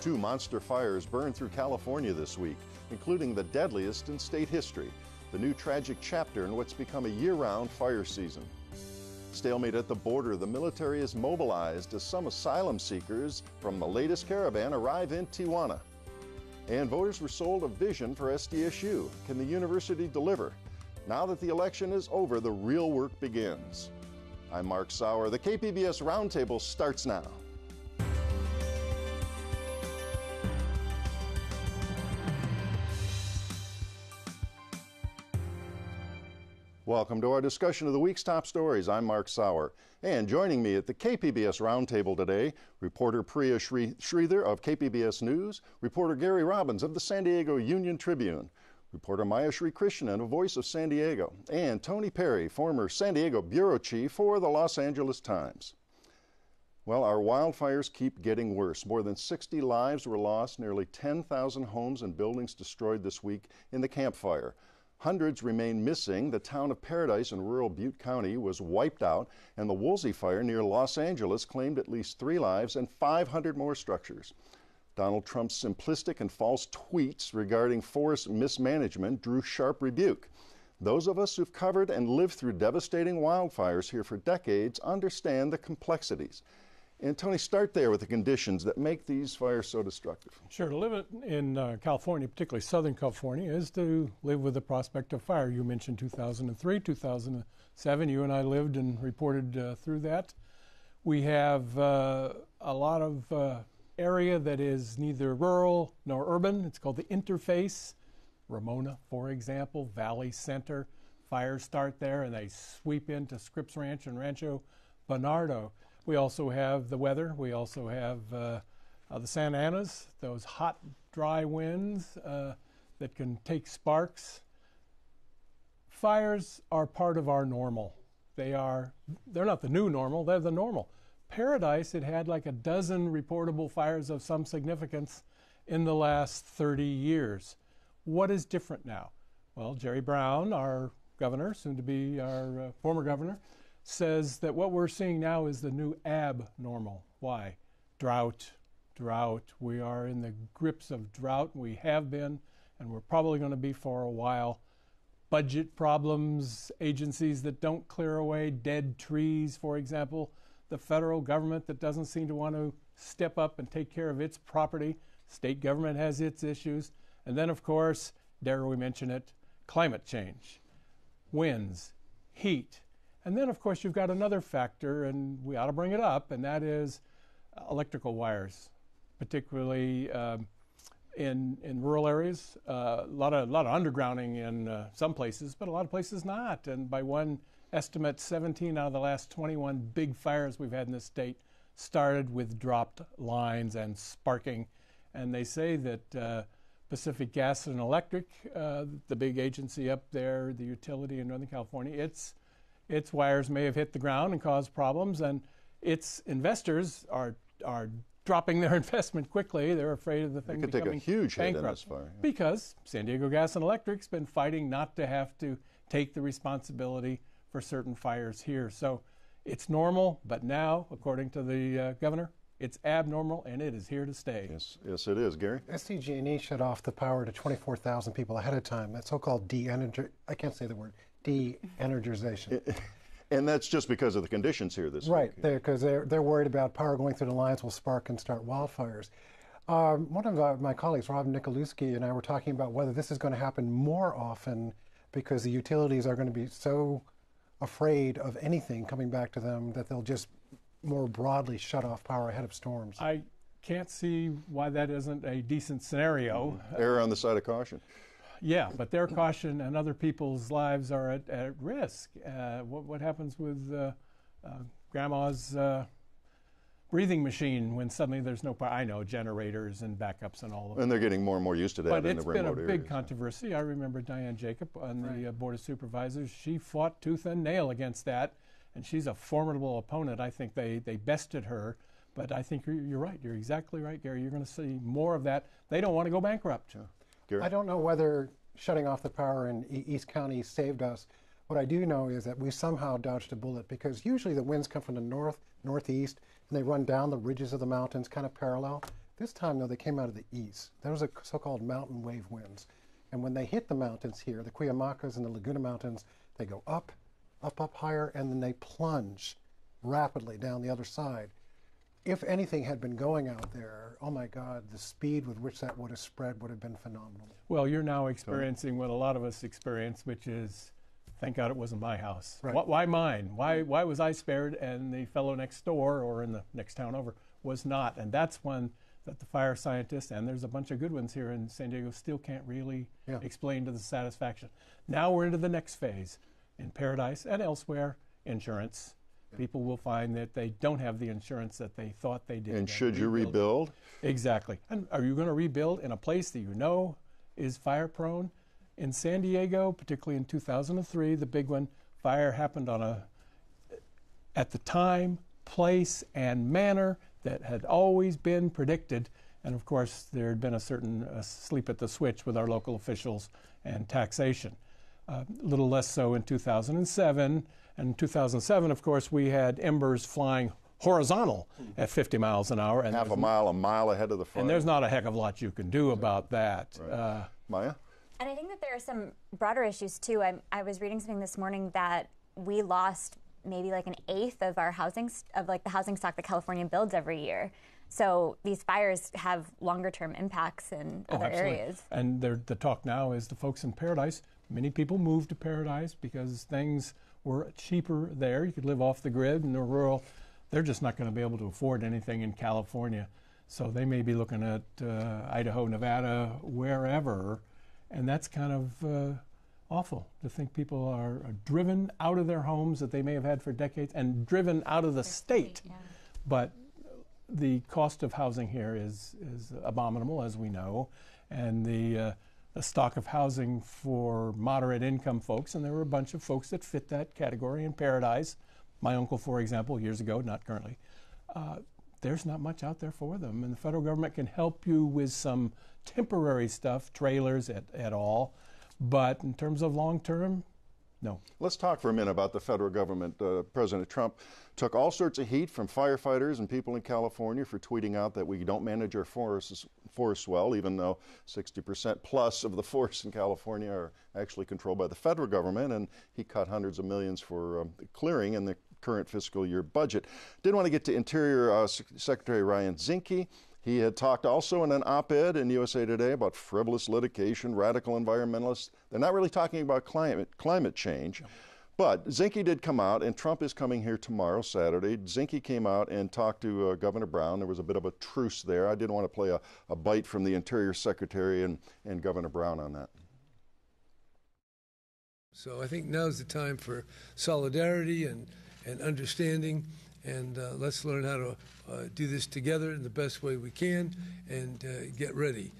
Two monster fires burned through California this week, including the deadliest in state history, the new tragic chapter in what's become a year-round fire season. Stalemate at the border, the military is mobilized as some asylum seekers from the latest caravan arrive in Tijuana. And voters were sold a vision for SDSU. Can the university deliver? Now that the election is over, the real work begins. I'm Mark Sauer. The KPBS Roundtable starts now. Welcome to our discussion of the week's top stories. I'm Mark Sauer. And joining me at the KPBS Roundtable today, reporter Priya Sridhar of KPBS News, reporter Gary Robbins of the San Diego Union Tribune, reporter Maya Sri Krishnan, a Voice of San Diego, and Tony Perry, former San Diego bureau chief for the Los Angeles Times. Well, our wildfires keep getting worse. More than 60 lives were lost, nearly 10,000 homes and buildings destroyed this week in the Camp Fire. Hundreds remain missing. The town of Paradise in rural Butte County was wiped out, and the Woolsey fire near Los Angeles claimed at least 3 lives and 500 more structures. Donald Trump's simplistic and false tweets regarding forest mismanagement drew sharp rebuke. Those of us who've covered and lived through devastating wildfires here for decades understand the complexities. And Tony, start there with the conditions that make these fires so destructive. Sure. To live in California, particularly Southern California, is to live with the prospect of fire. You mentioned 2003, 2007. You and I lived and reported through that. We have a lot of area that is neither rural nor urban. It's called the interface. Ramona, for example, Valley Center. Fires start there and they sweep into Scripps Ranch and Rancho Bernardo. We also have the weather. We also have the Santa Anas, those hot, dry winds that can take sparks. Fires are part of our normal. They're not the new normal, they're the normal. Paradise, it had like a dozen reportable fires of some significance in the last 30 years. What is different now? Well, Jerry Brown, our governor, soon to be our former governor, says that what we're seeing now is the new abnormal. Why? Drought. We are in the grips of drought. We have been, and we're probably going to be for a while. Budget problems, agencies that don't clear away dead trees, for example. The federal government that doesn't seem to want to step up and take care of its property. State government has its issues. And then, of course, dare we mention it, climate change. Winds, heat. And then, of course, you've got another factor, and we ought to bring it up, and that is electrical wires, particularly in rural areas. A lot of undergrounding in some places, but a lot of places not. And by one estimate, 17 out of the last 21 big fires we've had in this state started with dropped lines and sparking. And they say that Pacific Gas and Electric, the big agency up there, the utility in Northern California, its wires may have hit the ground and caused problems, and its investors are dropping their investment quickly. They're afraid of the thing becoming bankrupt. It could take a huge hit in this fire. Yeah. Because San Diego Gas and Electric's been fighting not to have to take the responsibility for certain fires here. So it's normal, but now, according to the governor, it's abnormal, and it is here to stay. Yes, it is. Gary? SDG&E shut off the power to 24,000 people ahead of time. That so-called de-energization. And that's just because of the conditions here this week. Right, because they're worried about power going through the lines will spark and start wildfires. One of my colleagues, Rob Nikolewski, and I were talking about whether this is going to happen more often because the utilities are going to be so afraid of anything coming back to them that they'll just more broadly shut off power ahead of storms. I can't see why that isn't a decent scenario. Err on the side of caution. Yeah, but their caution and other people's lives are at risk. What happens with grandma's breathing machine when suddenly there's no power? I know, generators and backups and all of that. And they're getting more and more used to that in the remote areas. But it's been a big controversy. I remember Diane Jacob on the Board of Supervisors. She fought tooth and nail against that, and she's a formidable opponent. I think they bested her. But I think you're right. You're exactly right, Gary. You're going to see more of that. They don't want to go bankrupt. I don't know whether shutting off the power in East County saved us. What I do know is that we somehow dodged a bullet, because usually the winds come from the north, northeast, and they run down the ridges of the mountains kind of parallel. This time, though, they came out of the east. There was a so-called mountain wave winds. And when they hit the mountains here, the Cuyamacas and the Laguna Mountains, they go up, up, up higher, and then they plunge rapidly down the other side. If anything had been going out there, oh my God, the speed with which that would have spread would have been phenomenal. Well, you're now experiencing what a lot of us experience, which is, thank God it wasn't my house. Right. Why mine? Why was I spared and the fellow next door or in the next town over was not? And that's one that the fire scientists, and there's a bunch of good ones here in San Diego, still can't really explain to the satisfaction. Now we're into the next phase. In Paradise and elsewhere, insurance. People will find that they don't have the insurance that they thought they did. And should you rebuild? Exactly. And are you going to rebuild in a place that you know is fire prone? In San Diego, particularly in 2003, the big one, fire happened on at the time, place, and manner that had always been predicted. And of course, there had been a certain sleep at the switch with our local officials and taxation. A little less so in 2007. And in 2007, of course, we had embers flying horizontal at 50 miles an hour. And Half a mile ahead of the fire. And there's not a heck of a lot you can do about that. Right. Maya? And I think that there are some broader issues, too. I was reading something this morning that we lost maybe like an eighth of our the housing stock that California builds every year. So these fires have longer-term impacts in other areas. And the talk now is the folks in Paradise. Many people moved to Paradise because things were cheaper there. You could live off the grid in the rural. They're just not going to be able to afford anything in California. So they may be looking at Idaho, Nevada, wherever. And that's kind of awful to think people are driven out of their homes that they may have had for decades and driven out of the state. Yeah. But the cost of housing here is abominable, as we know. And the stock of housing for moderate income folks, and there were a bunch of folks that fit that category in Paradise. My uncle, for example, years ago, not currently, there's not much out there for them. And the federal government can help you with some temporary stuff, trailers at all. But in terms of long-term, no. Let's talk for a minute about the federal government. President Trump took all sorts of heat from firefighters and people in California for tweeting out that we don't manage our forests well, even though 60% plus of the forests in California are actually controlled by the federal government, and he cut hundreds of millions for clearing in the current fiscal year budget. Did want to get to Interior Secretary Ryan Zinke. He had talked also in an op-ed in USA Today about frivolous litigation, radical environmentalists. They're not really talking about climate change. But Zinke did come out, and Trump is coming here tomorrow, Saturday. Zinke came out and talked to Governor Brown. There was a bit of a truce there. I didn't want to play a bite from the Interior Secretary and Governor Brown on that. So I think now's the time for solidarity and understanding, and let's learn how to do this together in the best way we can and get ready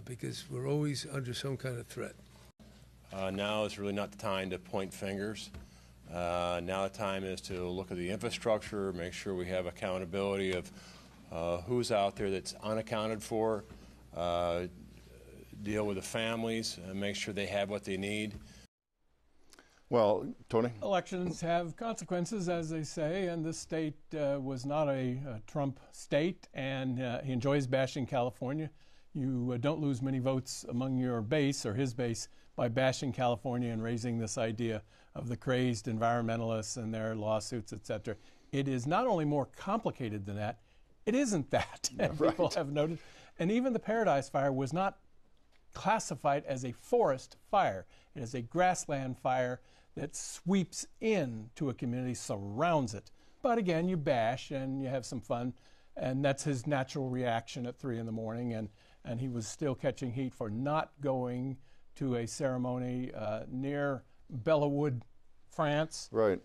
because we're always under some kind of threat. Now is really not the time to point fingers. Now the time is to look at the infrastructure, make sure we have accountability of who's out there that's unaccounted for, deal with the families, and make sure they have what they need. Well, Tony? Elections have consequences, as they say, and this state was not a Trump state, and he enjoys bashing California. You don't lose many votes among your base or his base by bashing California and raising this idea of the crazed environmentalists and their lawsuits, etc. It is not only more complicated than that, it isn't that. And right. People have noted. And even the Paradise Fire was not classified as a forest fire. It is a grassland fire that sweeps into a community, surrounds it. But again, you bash and you have some fun, and that's his natural reaction at 3 in the morning. And he was still catching heat for not going to a ceremony near Bellewood, France. Right.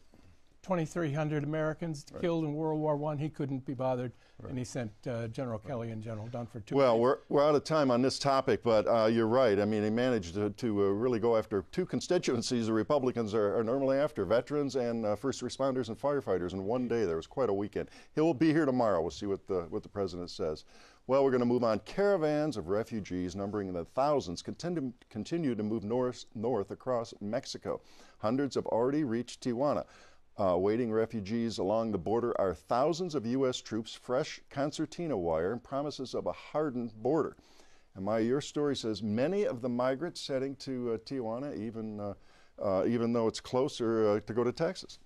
2,300 Americans killed in World War I. He couldn't be bothered, and he sent General Kelly and General Dunn for 2 Well, days. we're out of time on this topic, but you're right. I mean, he managed to really go after two constituencies the Republicans are normally after, veterans and first responders and firefighters in one day. There was quite a weekend. He'll be here tomorrow. We'll see what the president says. Well, we're going to move on. Caravans of refugees numbering in the thousands continue to move north across Mexico. Hundreds have already reached Tijuana. Awaiting refugees along the border are thousands of U.S. troops, fresh concertina wire, and promises of a hardened border. And your story says many of the migrants heading to Tijuana, even though it's closer to go to Texas.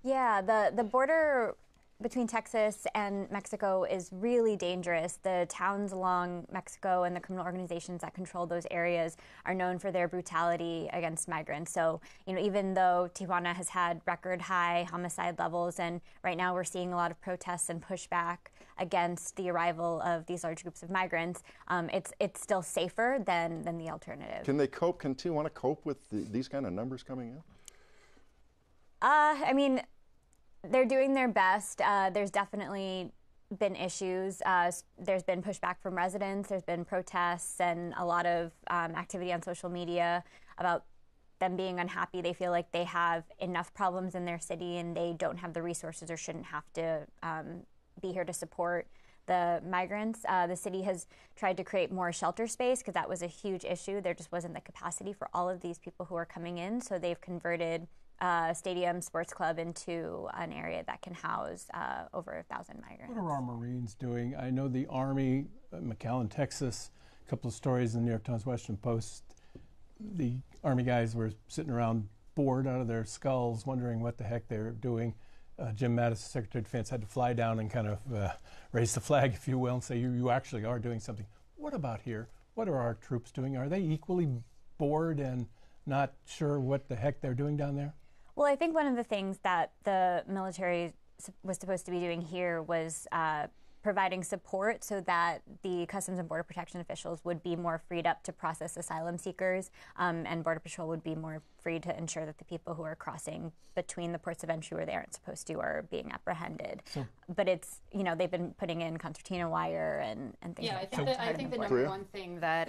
Yeah, the border between Texas and Mexico is really dangerous. The towns along Mexico and the criminal organizations that control those areas are known for their brutality against migrants. So, even though Tijuana has had record high homicide levels, and right now we're seeing a lot of protests and pushback against the arrival of these large groups of migrants, it's still safer than the alternative. Can Tijuana cope with these kind of numbers coming in? They're doing their best. There's definitely been issues. There's been pushback from residents. There's been protests and a lot of activity on social media about them being unhappy. They feel like they have enough problems in their city and they don't have the resources or shouldn't have to be here to support the migrants. The city has tried to create more shelter space because that was a huge issue. There just wasn't the capacity for all of these people who are coming in. So they've converted stadium sports club into an area that can house over 1,000 migrants. What are our Marines doing? I know the Army, McAllen, Texas, a couple of stories in the New York Times Washington Post. The Army guys were sitting around bored out of their skulls wondering what the heck they were doing. Jim Mattis, Secretary of Defense, had to fly down and kind of raise the flag, if you will, and say you actually are doing something. What about here? What are our troops doing? Are they equally bored and not sure what the heck they're doing down there? Well, I think one of the things that the military was supposed to be doing here was providing support so that the Customs and Border Protection officials would be more freed up to process asylum seekers, and Border Patrol would be more free to ensure that the people who are crossing between the ports of entry where they aren't supposed to are being apprehended. But it's, they've been putting in concertina wire and things like that. I think the number one thing that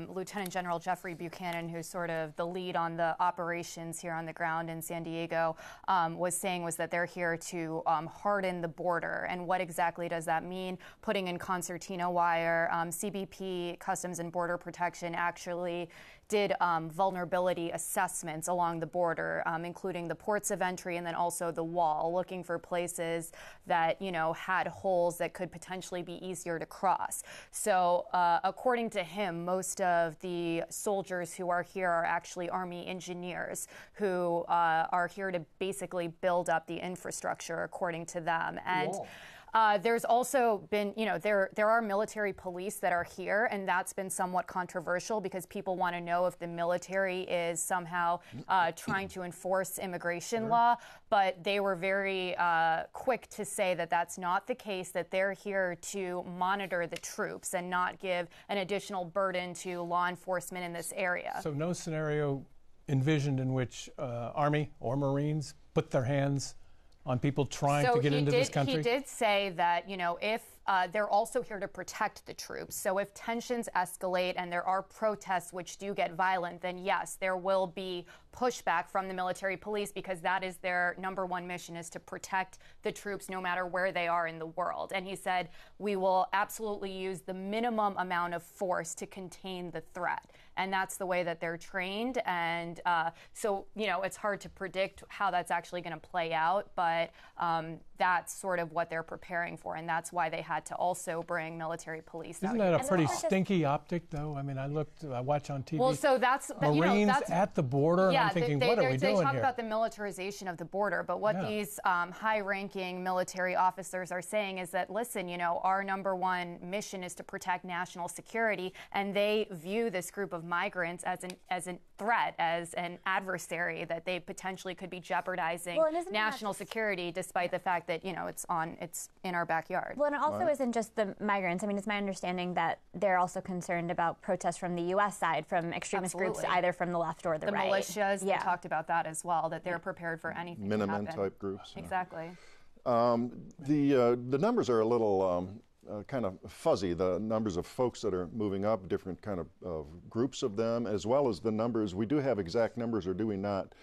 Lieutenant General Jeffrey Buchanan, who's sort of the lead on the operations here on the ground in San Diego, was that they're here to harden the border. And what exactly does that mean? Putting in concertina wire. CBP, Customs and Border Protection, actually did vulnerability assessments along the border, including the ports of entry and then also the wall, looking for places that, had holes that could potentially be easier to cross. So according to him, most of the soldiers who are here are actually Army engineers who are here to basically build up the infrastructure, according to them. And there's also been, there are military police that are here, and that's been somewhat controversial because people want to know if the military is somehow trying to enforce immigration law. But they were very quick to say that that's not the case, that they're here to monitor the troops and not give an additional burden to law enforcement in this area. So no scenario envisioned in which Army or Marines put their hands on people trying to get into this country? He did say that, if they're also here to protect the troops. So if tensions escalate and there are protests which do get violent, then yes, there will be pushback from the military police because that is their number one mission, is to protect the troops no matter where they are in the world. And he said, we will absolutely use the minimum amount of force to contain the threat. And that's the way that they're trained. And so, it's hard to predict how that's actually going to play out, but that's sort of what they're preparing for. And that's why they had to also bring military police out. Isn't that a pretty stinky optic, though? I mean, I watch on TV. Well, so that's Marines at the border. Yeah, I'm thinking, what are we doing here? They talk about the militarization of the border, but what these high-ranking military officers are saying is that, listen, our number one mission is to protect national security, and they view this group of migrants as a threat, as an adversary, that they potentially could be jeopardizing national security, despite the fact that it's in our backyard. Well, and it also isn't just the migrants. I mean, it's my understanding that they're also concerned about protests from the U.S. side, from extremist groups, either from the left or the right. The militias, they talked about that as well, that they're prepared for anything to happen. Minutemen type groups. Exactly. The numbers are a little kind of fuzzy, the numbers of folks that are moving up, different kind of groups of them, as well as the numbers. We do have exact numbers, or do we not,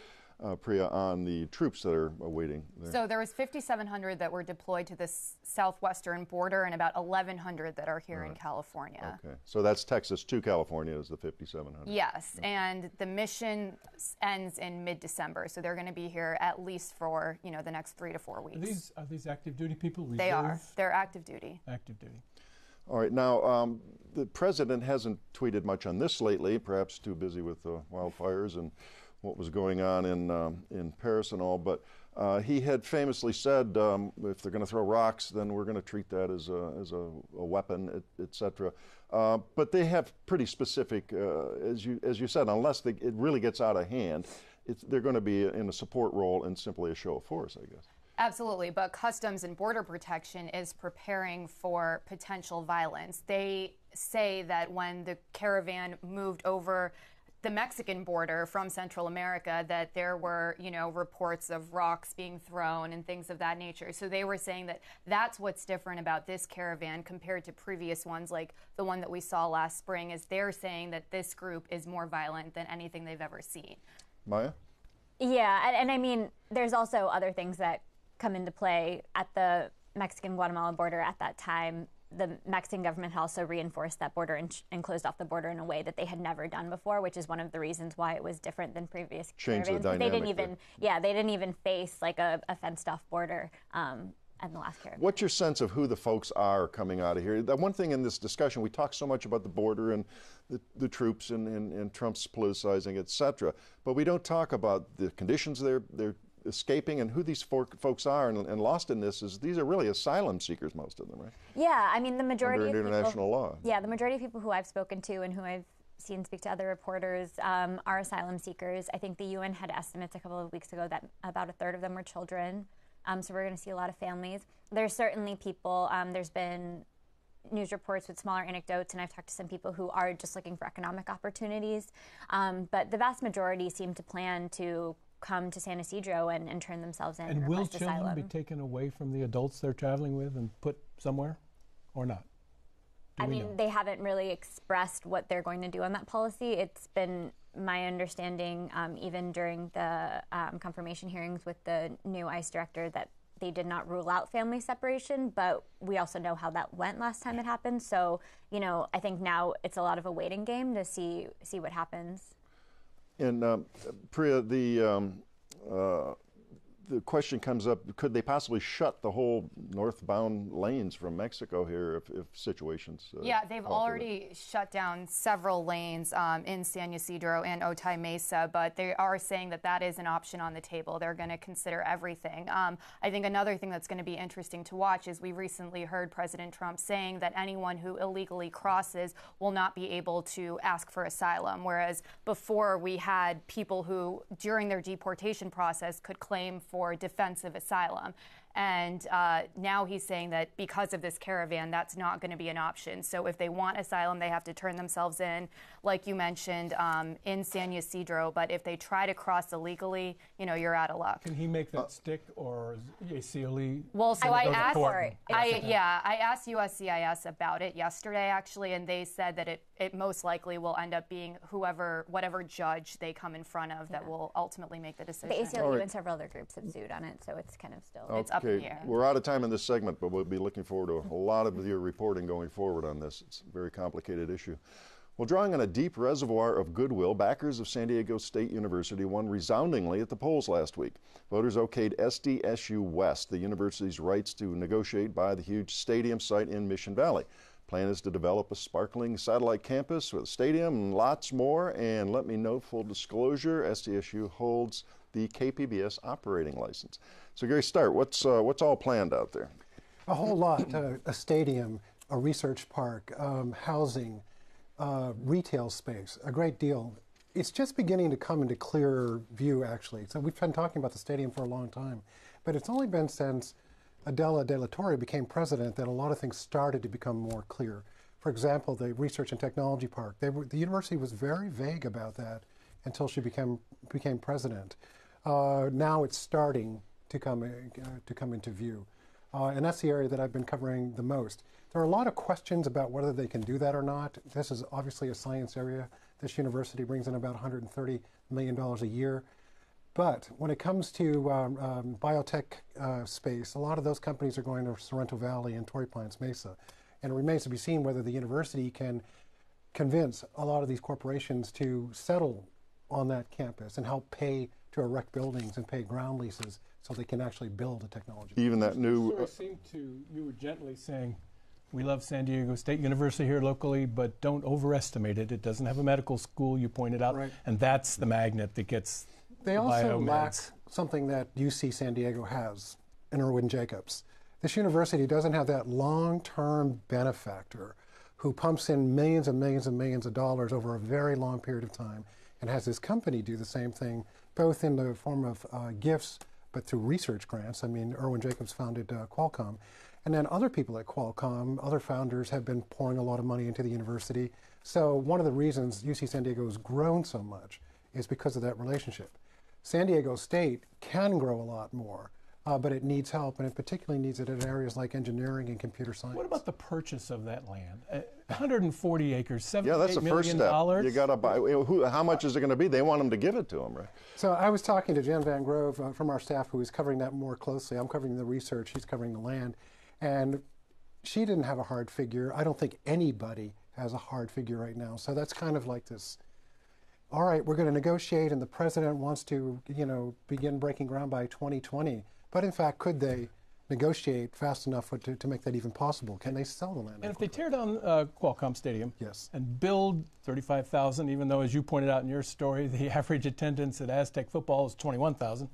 Priya, on the troops that are awaiting there? So there was 5,700 that were deployed to the southwestern border and about 1,100 that are here in California. Okay, so that's Texas to California is the 5,700. Yes, and the mission ends in mid-December, so they're going to be here at least for the next 3 to 4 weeks. Are these active duty people? Reserve? They are. They're active duty. Active duty. All right, now the president hasn't tweeted much on this lately, perhaps too busy with the wildfires and what was going on in Paris and all, but he had famously said, if they're going to throw rocks, then we're going to treat that as a weapon, et cetera. But they have pretty specific, as you said, unless it really gets out of hand, they're going to be in a support role and simply a show of force, I guess. Absolutely, but Customs and Border Protection is preparing for potential violence. They say that when the caravan moved over the Mexican border from Central America, that there were, reports of rocks being thrown and things of that nature. So they were saying that that's what's different about this caravan compared to previous ones, like the one that we saw last spring, is they're saying that this group is more violent than anything they've ever seen. Maya? Yeah, and I mean, there's also other things that come into play at the Mexican-Guatemala border at that time. The Mexican government had also reinforced that border and closed off the border in a way that they had never done before, which is one of the reasons why it was different than previous caravans. Change the dynamic. They didn't even face like a fenced-off border in the last caravan. What's your sense of who the folks are coming out of here? The one thing in this discussion, we talk so much about the border and the troops and Trump's politicizing, et cetera, but we don't talk about the conditions they're escaping and who these folks are, and lost in this is these are really asylum seekers, most of them, right? Yeah, I mean the majority under of international law. Yeah, the majority of people who I've spoken to and who I've seen speak to other reporters are asylum seekers. I think the UN had estimates a couple of weeks ago that about a third of them were children. So we're going to see a lot of families. There's certainly people. There's been news reports with smaller anecdotes, and I've talked to some people who are just looking for economic opportunities. But the vast majority seem to plan to come to San Ysidro and turn themselves in. And will children asylum. be taken away from the adults they're traveling with and put somewhere, or not? I mean, they haven't really expressed what they're going to do on that policy. It's been my understanding, even during the confirmation hearings with the new ICE director, that they did not rule out family separation, but we also know how that went last time it happened. So, I think now it's a lot of a waiting game to see what happens. And Priya, the question comes up, could they possibly shut the whole northbound lanes from Mexico here if situations Yeah, they've already shut down several lanes in San Ysidro and Otay Mesa, but they are saying that that is an option on the table. They're going to consider everything. I think another thing that's going to be interesting to watch is we recently heard President Trump saying that anyone who illegally crosses will not be able to ask for asylum, whereas before we had people who, during their deportation process, could claim for defensive asylum. And now he's saying that because of this caravan, that's not going to be an option. So if they want asylum, they have to turn themselves in, like you mentioned, in San Ysidro. But if they try to cross illegally, you're out of luck. Can he make that stick, or is ACLE? Well, so I asked USCIS about it yesterday, actually, and they said that it most likely will end up being whatever judge they come in front of that will ultimately make the decision. The ACLU and several other groups have sued on it, so it's kind of still it's up in the air. We're out of time in this segment, but we'll be looking forward to a lot of your reporting going forward on this. It's a very complicated issue. Well, drawing on a deep reservoir of goodwill, backers of San Diego State University won resoundingly at the polls last week. Voters okayed SDSU West, the university's rights to negotiate by the huge stadium site in Mission Valley. Plan is to develop a sparkling satellite campus with a stadium and lots more. And let me note, full disclosure, SDSU holds the KPBS operating license. So Gary, what's all planned out there? A whole lot. A stadium, a research park, housing, retail space, a great deal. It's just beginning to come into clearer view, actually. So we've been talking about the stadium for a long time, but it's only been since Adela De La Torre became president that a lot of things started to become more clear. For example, the Research and Technology Park. The university was very vague about that until she became president. Now it's starting to come into view. And that's the area that I've been covering the most. There are a lot of questions about whether they can do that or not. This is obviously a science area. This university brings in about $130 million a year. But when it comes to biotech space, a lot of those companies are going to Sorrento Valley and Torrey Pines Mesa. And it remains to be seen whether the university can convince a lot of these corporations to settle on that campus and help pay to erect buildings and pay ground leases so they can actually build a technology. Even that new... Sort of seemed to, you were gently saying, we love San Diego State University here locally, but don't overestimate it. It doesn't have a medical school, you pointed out, right. And that's the magnet that gets They also biomeds. lack something that UC San Diego has in Irwin Jacobs. This university doesn't have that long-term benefactor who pumps in millions and millions and millions of dollars over a very long period of time and has his company do the same thing, both in the form of gifts, but through research grants. I mean, Irwin Jacobs founded Qualcomm. And then other people at Qualcomm, other founders have been pouring a lot of money into the university. So one of the reasons UC San Diego has grown so much is because of that relationship. San Diego State can grow a lot more, but it needs help, and it particularly needs it in areas like engineering and computer science. What about the purchase of that land? 140 acres, $78 million. Yeah, that's the first step. You got to buy. How much is it going to be? They want them to give it to them, right? So I was talking to Jen Van Grove from our staff, who is covering that more closely. I'm covering the research, she's covering the land. And she didn't have a hard figure. I don't think anybody has a hard figure right now. So that's kind of like this, all right, we're going to negotiate, and the president wants to, begin breaking ground by 2020. But in fact, could they negotiate fast enough to make that even possible? Can they sell the land? And if they tear down Qualcomm Stadium, yes, and build 35,000, even though, as you pointed out in your story, the average attendance at Aztec football is 21,000.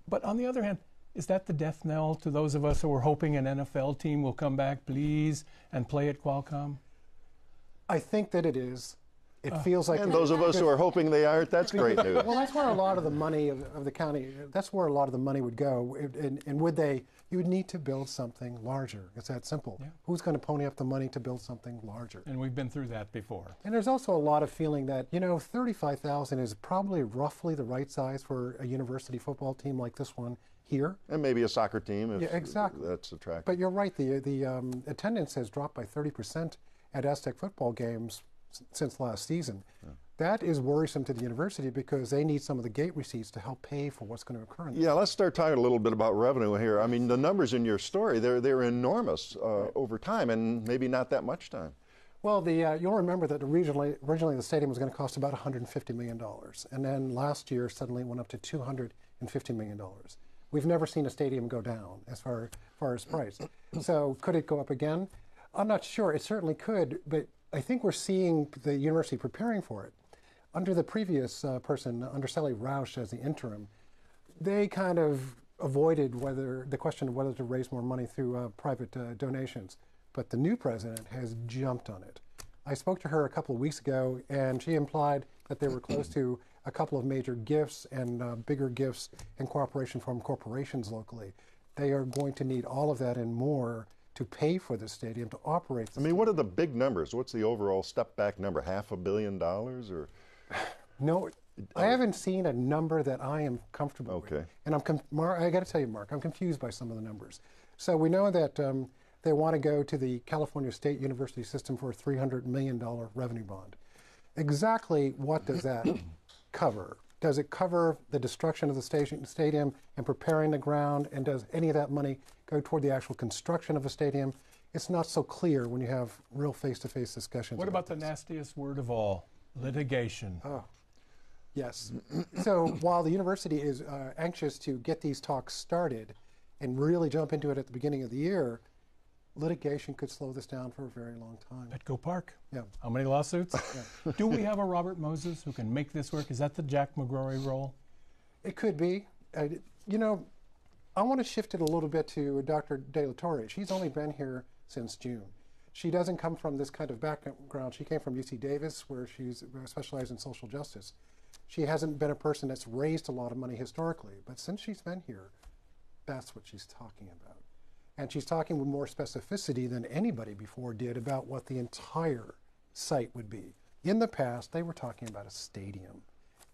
But on the other hand, is that the death knell to those of us who are hoping an NFL team will come back, please, and play at Qualcomm? I think that it is. It feels like... And those of us who are hoping they aren't, that's great news. Well, that's where a lot of the money of the county, that's where a lot of the money would go. And would they, you would need to build something larger. It's that simple. Yeah. Who's going to pony up the money to build something larger? And we've been through that before. And there's also a lot of feeling that, 35,000 is probably roughly the right size for a university football team like this one here. And maybe a soccer team if yeah, exactly. That's attractive. But you're right, the attendance has dropped by 30% at Aztec football games since last season. Yeah. That is worrisome to the university because they need some of the gate receipts to help pay for what's going to occur. Yeah, let's start talking a little bit about revenue here. I mean, the numbers in your story, they're enormous over time, and maybe not that much time. Well, you'll remember that originally the stadium was going to cost about $150 million, and then last year suddenly it went up to $250 million. We've never seen a stadium go down as far as price. So could it go up again? I'm not sure. It certainly could, but I think we're seeing the university preparing for it. Under the previous person, under Sally Roush as the interim, they kind of avoided the question of whether to raise more money through private donations. But the new president has jumped on it. I spoke to her a couple of weeks ago, and she implied that they were close to a couple of major gifts and bigger gifts in cooperation from corporations locally. They are going to need all of that and more to pay for the stadium, to operate the stadium. What are the big numbers? What's the overall step-back number, $500 million or? No, I haven't seen a number that I am comfortable with. And I got to tell you, Mark, I'm confused by some of the numbers. So we know that they want to go to the California State University system for a $300 million revenue bond. Exactly what does that cover? Does it cover the destruction of the stadium and preparing the ground? And does any of that money go toward the actual construction of a stadium? It's not so clear when you have real face-to-face discussions. What about the nastiest word of all, litigation? Oh, yes. So while the university is anxious to get these talks started and really jump into it at the beginning of the year, litigation could slow this down for a very long time. Petco Park? Yeah. How many lawsuits? Yeah. Do we have a Robert Moses who can make this work? Is that the Jack McGrory role? It could be. I want to shift it a little bit to Dr. De La Torre. She's only been here since June. She doesn't come from this kind of background. She came from UC Davis, where she's specialized in social justice. She hasn't been a person that's raised a lot of money historically, but since she's been here, that's what she's talking about. And she's talking with more specificity than anybody before did about what the entire site would be. In the past, they were talking about a stadium.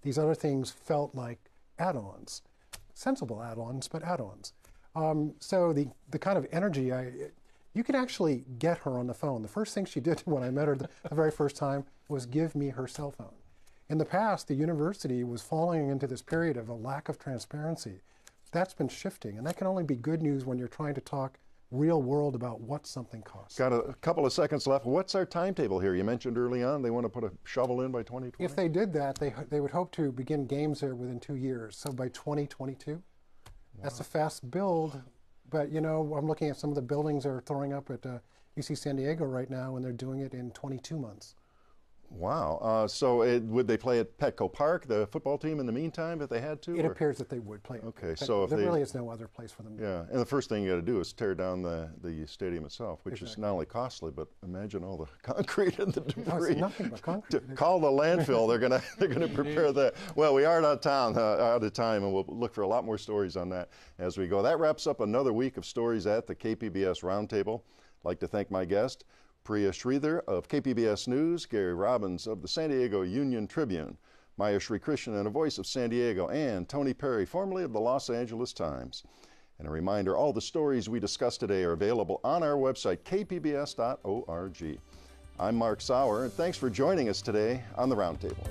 These other things felt like add-ons, sensible add-ons, but add-ons. So the kind of energy, you can actually get her on the phone. The first thing she did when I met her the very first time was give me her cell phone. In the past, the university was falling into this period of a lack of transparency. That's been shifting, and that can only be good news when you're trying to talk real world about what something costs. Got a couple of seconds left. What's our timetable here? You mentioned early on they want to put a shovel in by 2020. If they did that, they would hope to begin games there within 2 years, so by 2022. Wow. That's a fast build, but you know, I'm looking at some of the buildings they're throwing up at UC San Diego right now, and they're doing it in 22 months. Wow. So would they play at Petco Park, the football team, in the meantime, if they had to? It appears that they would play. Okay, so if there really is no other place for them. Yeah, and the first thing you got to do is tear down the stadium itself, which is not only costly, but imagine all the concrete and the debris. No, it's nothing but concrete. Call the landfill. They're gonna prepare that. Well, we are out of time, and we'll look for a lot more stories on that as we go. That wraps up another week of stories at the KPBS Roundtable. I'd like to thank my guest, Priya Sridhar of KPBS News, Gary Robbins of the San Diego Union Tribune, Maya Sri Krishnan, and a voice of San Diego, and Tony Perry, formerly of the Los Angeles Times. And a reminder, all the stories we discussed today are available on our website, kpbs.org. I'm Mark Sauer, and thanks for joining us today on the Roundtable.